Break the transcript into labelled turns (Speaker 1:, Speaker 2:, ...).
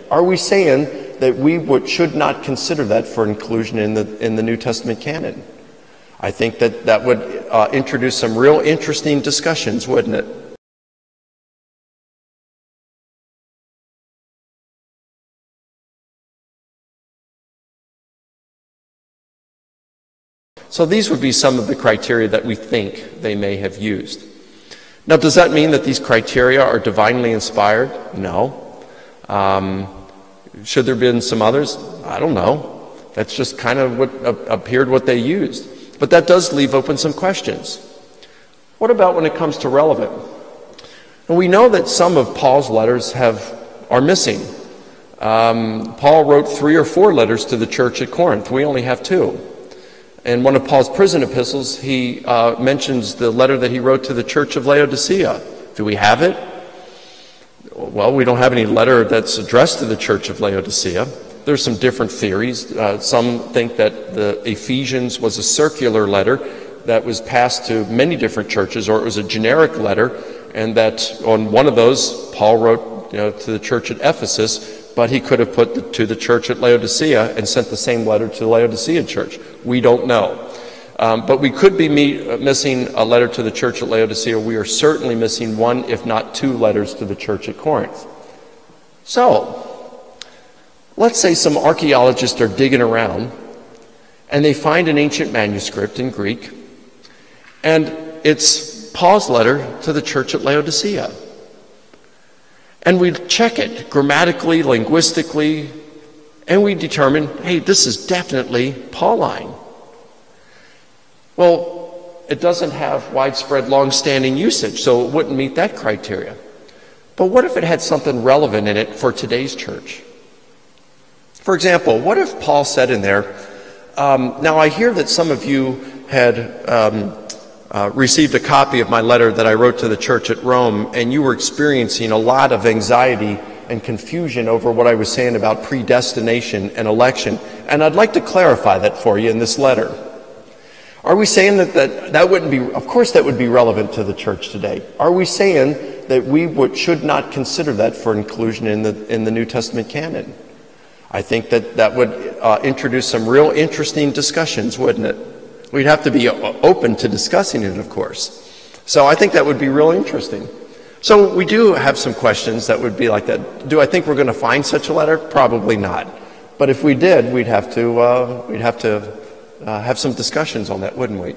Speaker 1: Are we saying that we should not consider that for inclusion in the New Testament canon? I think that would introduce some real interesting discussions, wouldn't it? So these would be some of the criteria that we think they may have used. Now, does that mean that these criteria are divinely inspired? No. Should there have been some others? I don't know. That's just kind of what appeared what they used. But that does leave open some questions. What about when it comes to relevant? And we know that some of Paul's letters are missing. Paul wrote 3 or 4 letters to the church at Corinth. We only have 2. In one of Paul's prison epistles, he mentions the letter that he wrote to the church of Laodicea. Do we have it? Well, we don't have any letter that's addressed to the church of Laodicea. There's some different theories. Some think that the Ephesians was a circular letter that was passed to many different churches, or it was a generic letter, and that on one of those, Paul wrote to the church at Ephesus, but he could have put to the church at Laodicea and sent the same letter to the Laodicean church. We don't know. But we could be missing a letter to the church at Laodicea. We are certainly missing 1, if not 2 letters to the church at Corinth. So, let's say some archaeologists are digging around and they find an ancient manuscript in Greek, and it's Paul's letter to the church at Laodicea. And we check it grammatically, linguistically, and we determine, hey, this is definitely Pauline. Well, it doesn't have widespread, long-standing usage, so it wouldn't meet that criteria. But what if it had something relevant in it for today's church? For example, what if Paul said in there, now I hear that some of you had received a copy of my letter that I wrote to the church at Rome, and you were experiencing a lot of anxiety and confusion over what I was saying about predestination and election. And I'd like to clarify that for you in this letter. Are we saying that wouldn't be, of course that would be relevant to the church today. Are we saying that we should not consider that for inclusion in the New Testament canon? I think that would introduce some real interesting discussions, wouldn't it? We'd have to be open to discussing it, of course. So I think that would be real interesting. So we do have some questions that would be like that. Do I think we're going to find such a letter? Probably not. But if we did, we'd have to have some discussions on that, wouldn't we?